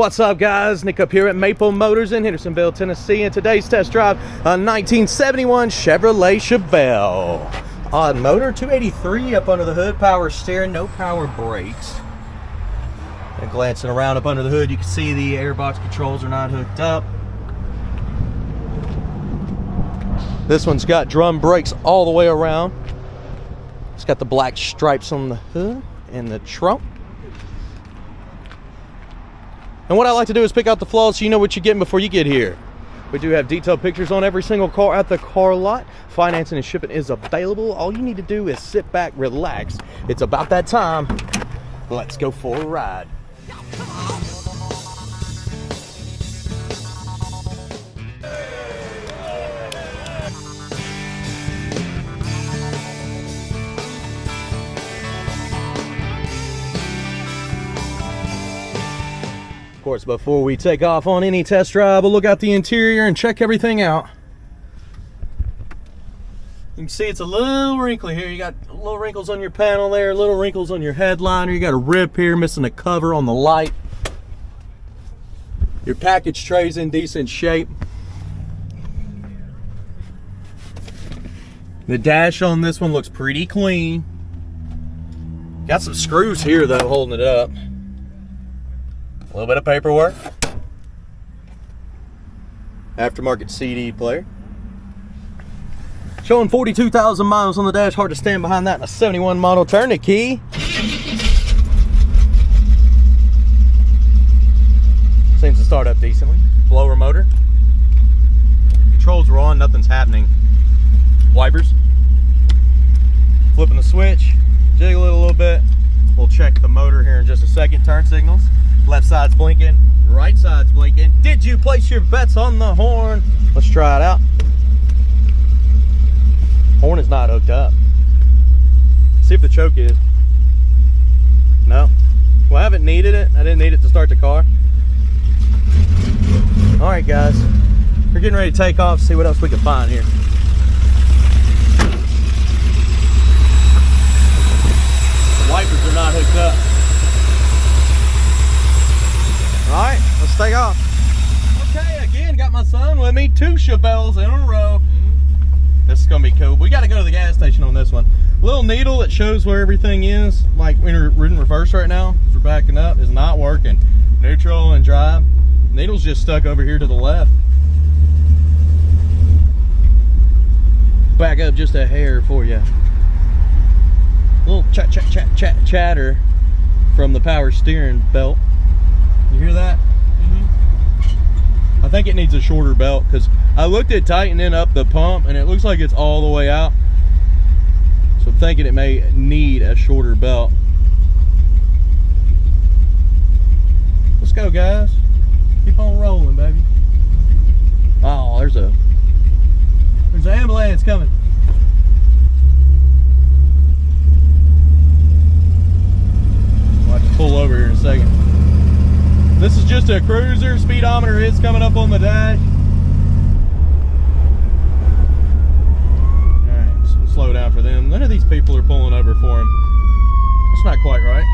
What's up, guys? Nick up here at Maple Motors in Hendersonville, Tennessee, and today's test drive a 1971 Chevrolet Chevelle. Odd motor, 283 up under the hood, power steering, no power brakes. And glancing around up under the hood, you can see the airbox controls are not hooked up. This one's got drum brakes all the way around. It's got the black stripes on the hood and the trunk. And what I like to do is pick out the flaws so you know what you're getting before you get here. We do have detailed pictures on every single car at the car lot. Financing and shipping is available. All you need to do is sit back, relax. It's about that time. Let's go for a ride. Of course, before we take off on any test drive, we'll look out the interior and check everything out. You can see it's a little wrinkly here. You got little wrinkles on your panel there, little wrinkles on your headliner. You got a rip here, missing a cover on the light. Your package tray's in decent shape. The dash on this one looks pretty clean. Got some screws here though, holding it up. A little bit of paperwork. Aftermarket CD player. Showing 42,000 miles on the dash. Hard to stand behind that in a 71 model. Turn the key. Seems to start up decently. Blower motor. Controls are on. Nothing's happening. Wipers. Flipping the switch. Jiggle it a little bit. We'll check the motor here in just a second. Turn signals. Left side's blinking, right side's blinking. Did you place your bets on the horn? Let's try it out. Horn is not hooked up. See if the choke is. No. Well, I haven't needed it. I didn't need it to start the car. All right, guys. We're getting ready to take off, see what else we can find here. The wipers are not hooked up. All right, let's take off. Okay, again, got my son with me. 2 Chevelles in a row. This is gonna be cool. We gotta go to the gas station on this one. Little needle that shows where everything is, like we're in reverse right now, as we're backing up, is not working. Neutral and drive. Needle's just stuck over here to the left. Back up just a hair for you. Little chatter from the power steering belt. You hear that? I think it needs a shorter belt because I looked at tightening up the pump and it looks like it's all the way out. So I'm thinking it may need a shorter belt. Let's go, guys. Keep on rolling, baby. Oh, there's an ambulance coming. I'll have to pull over here in a second. This is just a cruiser. Speedometer is coming up on the dash. Alright, so we'll slow down for them. None of these people are pulling over for him. That's not quite right.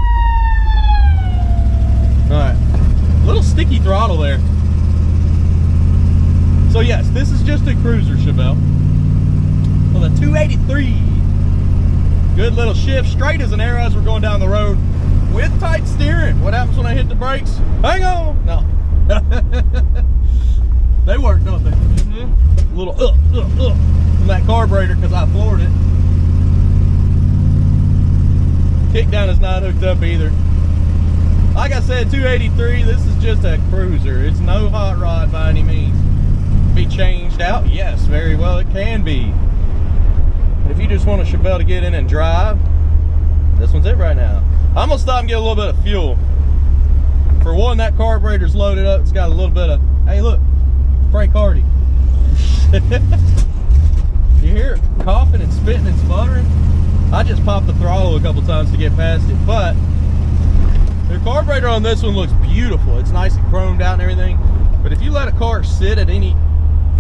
Alright, little sticky throttle there. So yes, this is just a cruiser Chevelle with a 283. Good little shift, straight as an arrow as we're going down the road. With tight steering. What happens when I hit the brakes? Hang on! No. They work, don't they? A little from that carburetor because I floored it. Kickdown is not hooked up either. Like I said, 283, this is just a cruiser. It's no hot rod by any means. Be changed out? Yes, very well it can be. But if you just want a Chevelle to get in and drive, this one's it right now. I'm gonna stop and get a little bit of fuel. For one, that carburetor's loaded up. It's got a little bit of, hey look, Frank Hardy. You hear it coughing and spitting and sputtering? I just popped the throttle a couple times to get past it, but the carburetor on this one looks beautiful. It's nice and chromed out and everything. But if you let a car sit at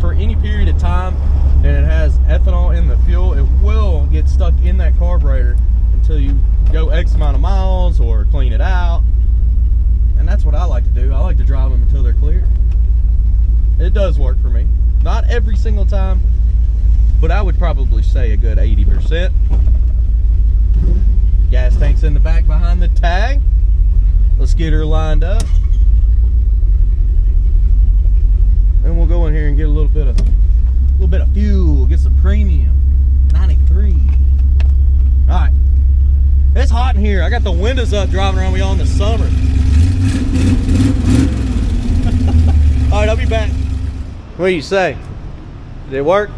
for any period of time and it has ethanol in the fuel, it will get stuck in that carburetor until you go X amount of miles or clean it out. And that's what I like to do. I like to drive them until they're clear. It does work for me. Not every single time, but I would probably say a good 80%. Gas tank's in the back behind the tag. Let's get her lined up. And we'll go in here and get a little bit of fuel, get some premium. 93. All right. It's hot in here. I got the windows up driving around with y'all in the summer. All right, I'll be back. What do you say? Did it work?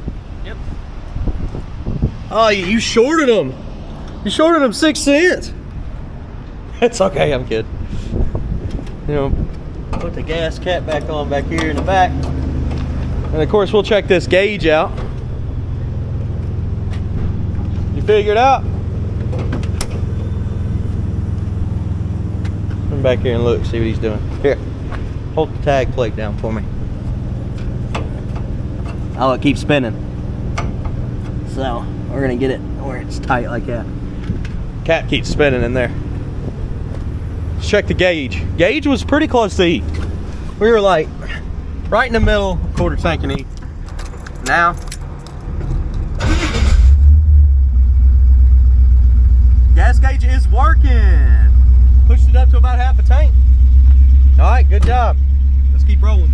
Yep. Oh, you shorted them. You shorted them 6 cents. It's okay, I'm kidding. You know, put the gas cap back on back here in the back. And of course, we'll check this gauge out. You figured out? Come back here and look, see what he's doing. Here, hold the tag plate down for me. I'll let it keep spinning. So, we're gonna get it where it's tight like that. Cap keeps spinning in there. Let's check the gauge. Gauge was pretty close to E. We were like right in the middle, quarter tank in E. Now, gas gauge is working. Pushed it up to about half a tank. All right, good job. Let's keep rolling.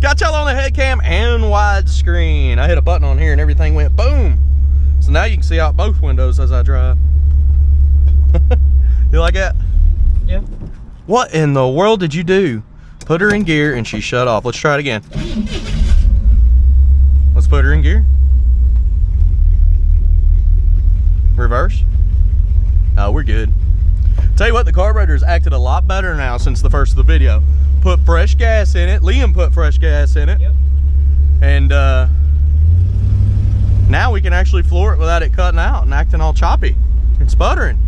Got y'all on the head cam and widescreen. I hit a button on here and everything went boom. So now you can see out both windows as I drive. You like that? Yeah. What in the world did you do? Put her in gear and she shut off. Let's try it again. Let's put her in gear. Reverse. Oh, we're good. Tell you what, the carburetor's acted a lot better now since the first of the video. Put fresh gas in it. Liam put fresh gas in it. Yep. And now we can actually floor it without it cutting out and acting all choppy and sputtering.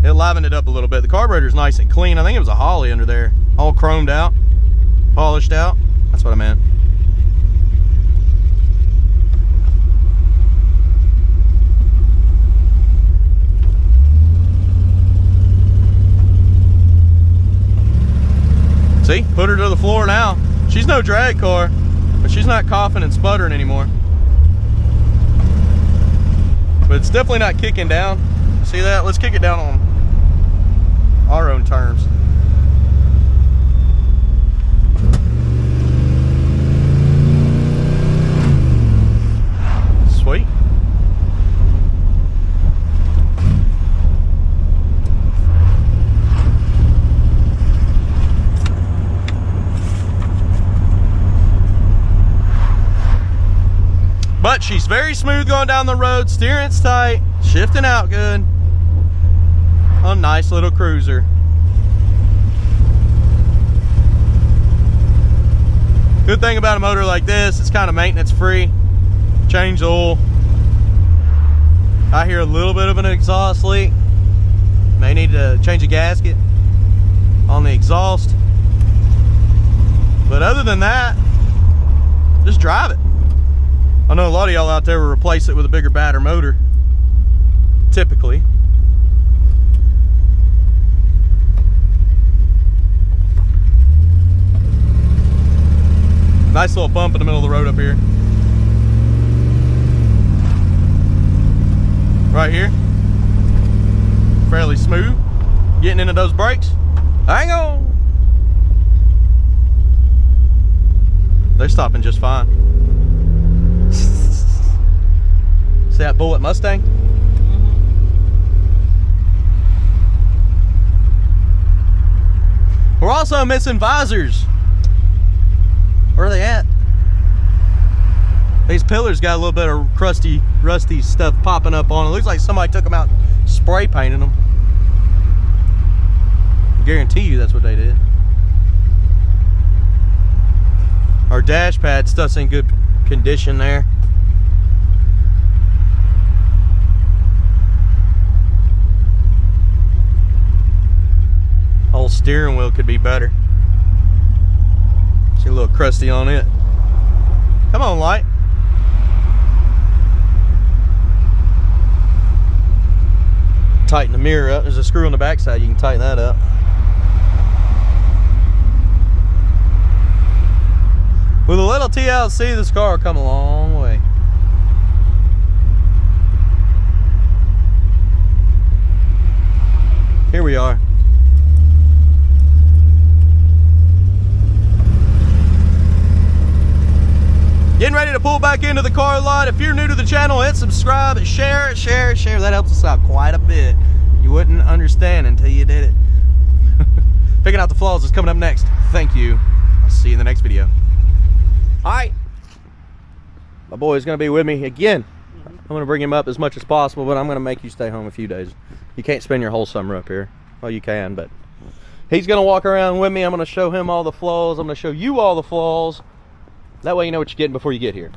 It livened it up a little bit. The carburetor's nice and clean. I think it was a Holly under there. All chromed out, polished out. That's what I meant. See, put her to the floor now. She's no drag car, but she's not coughing and sputtering anymore. it's definitely not kicking down. See that? Let's kick it down on our own terms. Sweet. But she's very smooth going down the road, steering's tight, shifting out good. A nice little cruiser. Good thing about a motor like this, it's kind of maintenance free. Change the oil. I hear a little bit of an exhaust leak. May need to change a gasket on the exhaust. But other than that, just drive it. I know a lot of y'all out there will replace it with a bigger, badder motor, typically. Nice little bump in the middle of the road up here. Right here. Fairly smooth. Getting into those brakes. Hang on. They're stopping just fine. See that bullet Mustang? We're also missing visors. Where are they at? These pillars got a little bit of crusty, rusty stuff popping up on it. Looks like somebody took them out and spray painted them. I guarantee you that's what they did. Our dash pad stuff's in good condition there. Whole steering wheel could be better. See a little crusty on it. Come on, light. Tighten the mirror up. There's a screw on the back side. You can tighten that up. With a little TLC, this car will come a long way. Here we are. Getting ready to pull back into the car lot. If you're new to the channel, hit subscribe, share it, share it, share it. That helps us out quite a bit. You wouldn't understand until you did it. Picking out the flaws is coming up next. Thank you. I'll see you in the next video. All right. My boy's going to be with me again. I'm going to bring him up as much as possible, but I'm going to make you stay home a few days. You can't spend your whole summer up here. Well, you can, but he's going to walk around with me. I'm going to show him all the flaws. I'm going to show you all the flaws. That way you know what you're getting before you get here.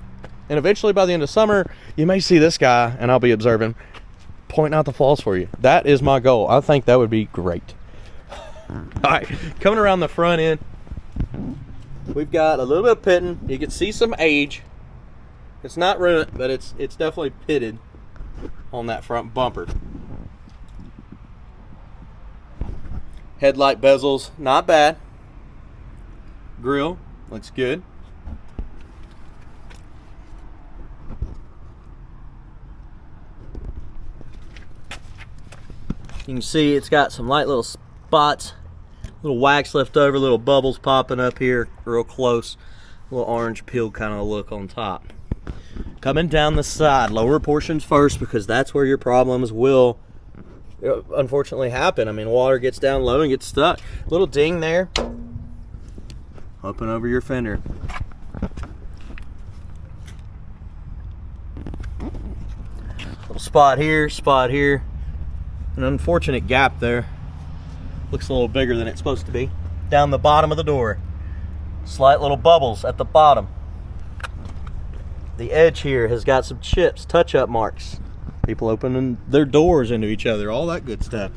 And eventually by the end of summer, you may see this guy, and I'll be observing, pointing out the flaws for you. That is my goal. I think that would be great. All right, coming around the front end, we've got a little bit of pitting. You can see some age. It's not ruined, but it's definitely pitted on that front bumper. Headlight bezels, not bad. Grill, looks good. You can see it's got some light little spots, little wax left over, little bubbles popping up here real close, a little orange peel kind of look on top. Coming down the side, lower portions first, because that's where your problems will unfortunately happen. I mean, water gets down low and gets stuck. Little ding there, up and over your fender. Little spot here, an unfortunate gap there. Looks a little bigger than it's supposed to be. Down the bottom of the door, slight little bubbles at the bottom. The edge here has got some chips, touch-up marks. People opening their doors into each other, all that good stuff.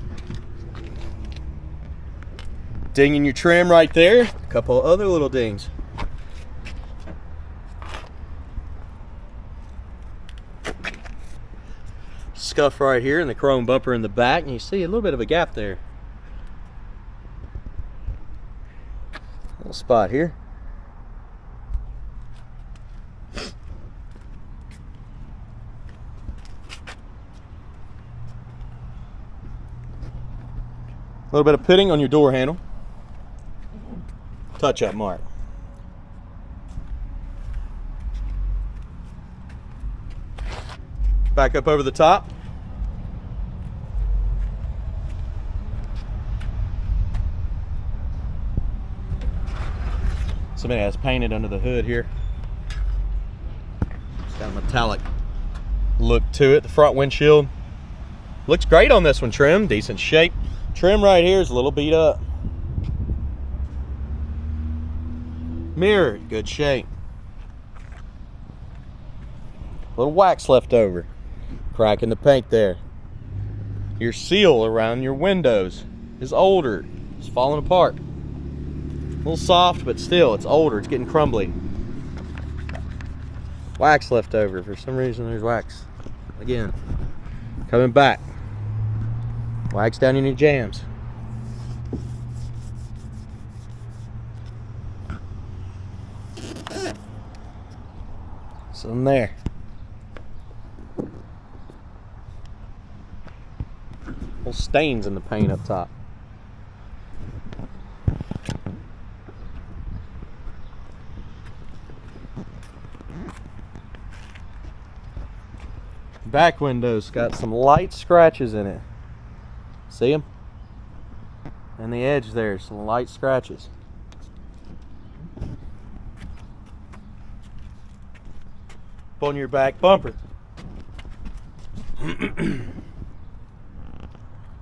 Ding in your trim right there. A couple other little dings. Scuff right here in the chrome bumper in the back, and you see a little bit of a gap there. Little spot here. A little bit of pitting on your door handle. Touch-up mark. Back up over the top. Somebody has painted under the hood here. It's got a metallic look to it. The front windshield looks great on this one. Trim, decent shape. Trim right here is a little beat up. Mirror, good shape. A little wax left over. Crack in the paint there. Your seal around your windows is older. It's falling apart. A little soft, but still, it's older. It's getting crumbly. Wax left over. For some reason, there's wax. Again, coming back. Wax down in your jams. Some there. Little stains in the paint up top. Back window's got some light scratches in it. See them? And the edge there, some light scratches. Up on your back bumper.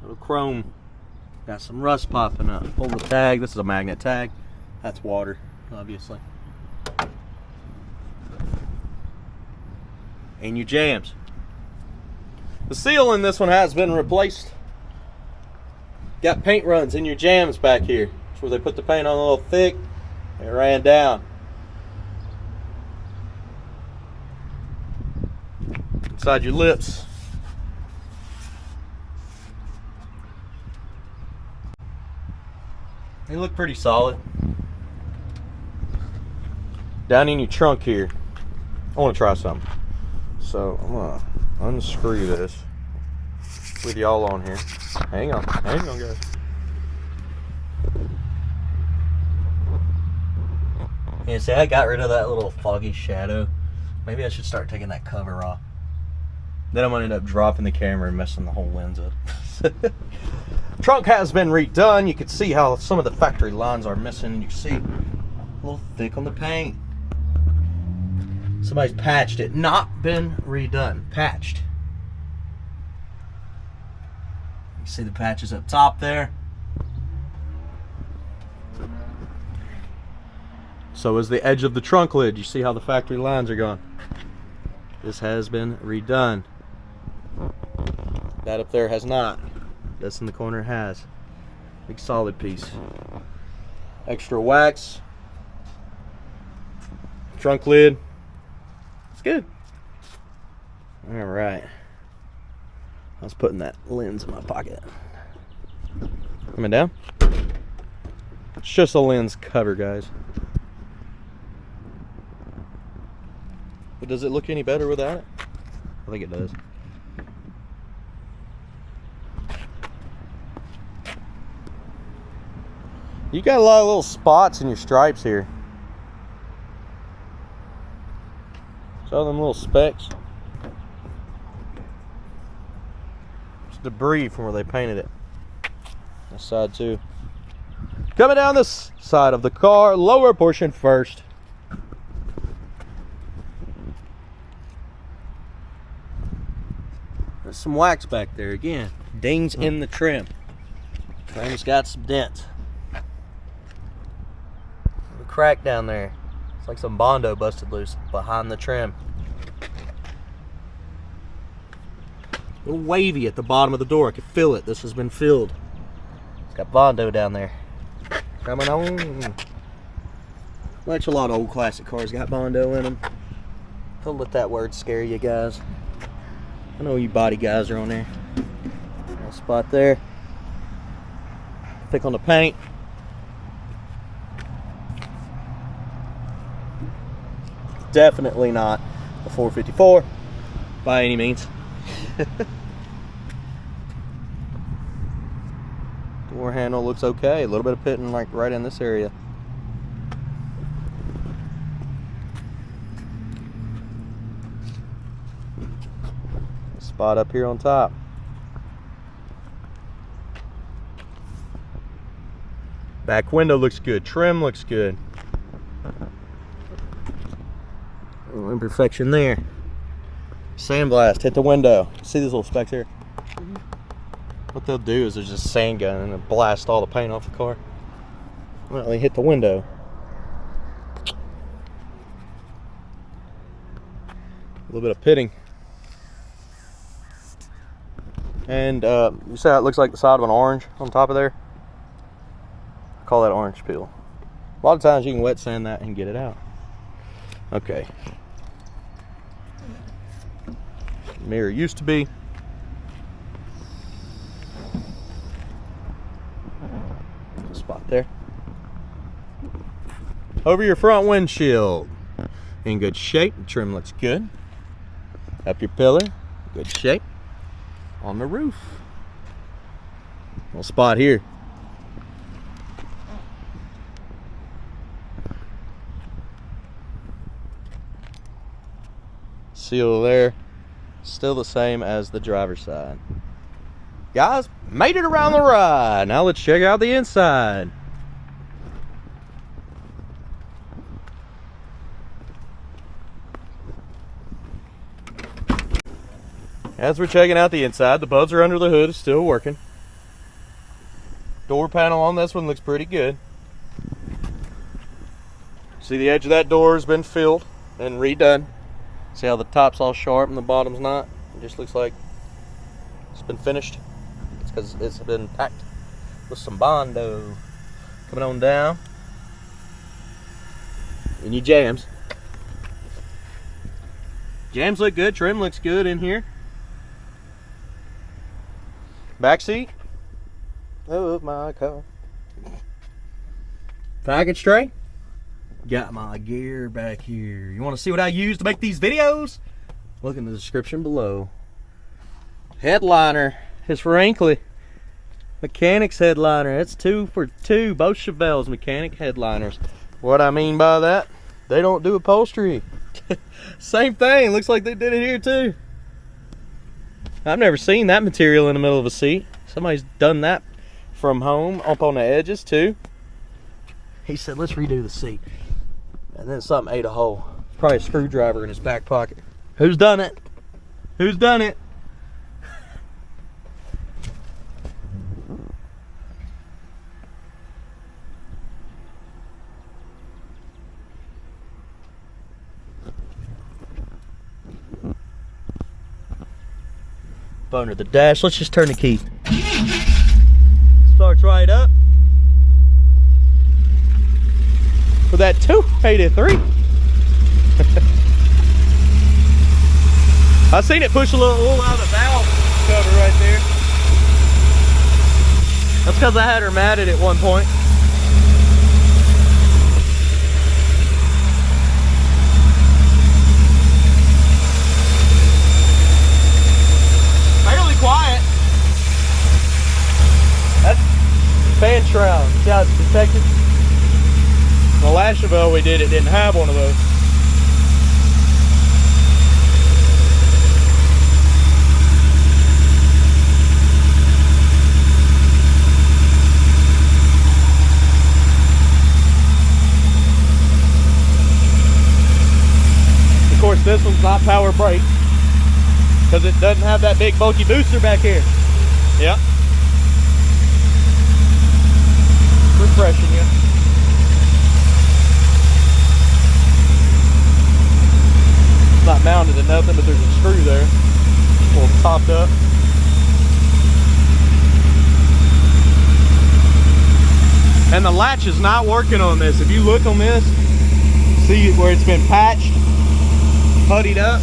Little chrome. Got some rust popping up. Pull the tag. This is a magnet tag. That's water, obviously. And your jams. The seal in this one has been replaced. Got paint runs in your jams back here. That's where they put the paint on a little thick. It ran down. Inside your lips. They look pretty solid. Down in your trunk here, I want to try something. So I'm gonna unscrew this with y'all on here. Hang on, guys. Yeah, see, I got rid of that little foggy shadow. Maybe I should start taking that cover off. Then I'm gonna end up dropping the camera and messing the whole lens up. Trunk has been redone. You can see how some of the factory lines are missing. You can see a little thick on the paint. Somebody's patched it. Not been redone. Patched. You see the patches up top there. So is the edge of the trunk lid. You see how the factory lines are gone. This has been redone. That up there has not. This in the corner has. Big solid piece. Extra wax. Trunk lid. It's good. All right. I was putting that lens in my pocket. Coming down. It's just a lens cover, guys. But does it look any better without it? I think it does. You got a lot of little spots in your stripes here. Saw them little specks. It's debris from where they painted it. This side too. Coming down this side of the car, lower portion first. There's some wax back there again. Dings in the trim. Trim's got some dents. A crack down there. It's like some Bondo busted loose behind the trim. A little wavy at the bottom of the door. I could feel it. This has been filled. It's got Bondo down there. Coming on. Which a lot of old classic cars got Bondo in them. Don't let that word scare you guys. I know you body guys are on there. Little spot there. Thick on the paint. Definitely not a 454 by any means. Door handle looks okay. A little bit of pitting like right in this area. Spot up here on top. Back window looks good. Trim looks good. Oh, imperfection there. Sandblast hit the window. See these little specks here? What they'll do is there's just a sand gun and they'll blast all the paint off the car. Well, they hit the window. A little bit of pitting. And you see how it looks like the side of an orange on top of there? I call that orange peel. A lot of times you can wet sand that and get it out. Okay. Mirror used to be. Spot there. Over your front windshield. In good shape. The trim looks good. Up your pillar. Good shape. On the roof. Little spot here. Seal there. Still the same as the driver's side. Guys, made it around the ride. Now let's check out the inside. As we're checking out the inside, the buzzer under the hood is still working. Door panel on this one looks pretty good. See the edge of that door has been filled and redone. See how the top's all sharp and the bottom's not? It just looks like it's been finished. It's because it's been packed with some Bondo. Coming on down. And your jams. Jams look good, trim looks good in here. Back seat of my car. Package tray. Got my gear back here. You want to see what I use to make these videos? Look in the description below. Headliner is Franklin. Mechanic's headliner. That's 2 for 2. Both Chevelles mechanic headliners. What I mean by that, they don't do upholstery. Same thing. Looks like they did it here too. I've never seen that material in the middle of a seat. Somebody's done that from home up on the edges too. He said, let's redo the seat. And then something ate a hole. Probably a screwdriver in his back pocket. Who's done it? Who's done it? Under the dash. Let's just turn the key. Starts right up. For that 283. I seen it push a little oil out of the valve cover right there. That's because I had her matted at one point. Quiet. That's fan shroud. See how it's protected? The last Chevelle we did, it didn't have one of those. Of course, this one's not power brake, because it doesn't have that big bulky booster back here. Yep. Refreshing you. It's not mounted to nothing, but there's a screw there. A little topped up. And the latch is not working on this. If you look on this, see where it's been patched, puttied up.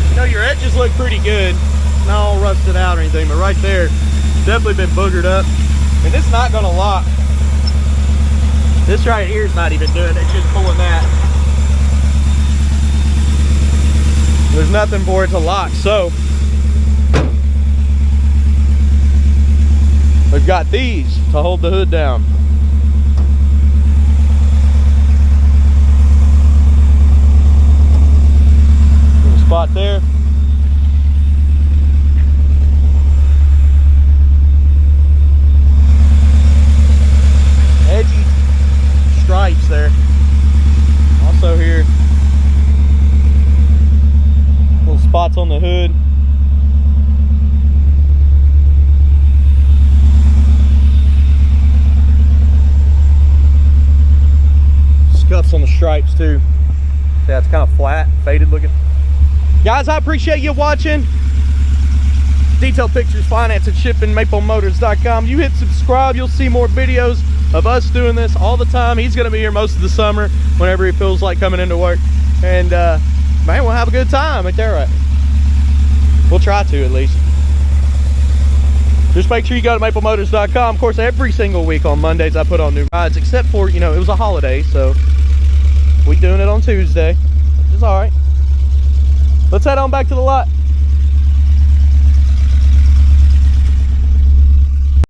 You know, your edges look pretty good, not all rusted out or anything, but right there, definitely been boogered up. And it's not gonna lock. This right here is not even doing it, it's just pulling that. There's nothing for it to lock, so We've got these to hold the hood down. Little spot there. Edgy stripes there. Also here, little spots on the hood. Scuffs on the stripes too. See, that's kind of flat, faded looking. Guys, I appreciate you watching. Detailed pictures, finance and shipping, maplemotors.com. You hit subscribe, you'll see more videos of us doing this all the time. He's gonna be here most of the summer whenever he feels like coming into work. And man, we'll have a good time, ain't that right? We'll try to, at least. Just make sure you go to maplemotors.com. Of course, every single week on Mondays I put on new rides, except for, you know, it was a holiday, so we doing it on Tuesday, which is all right. Let's head on back to the lot.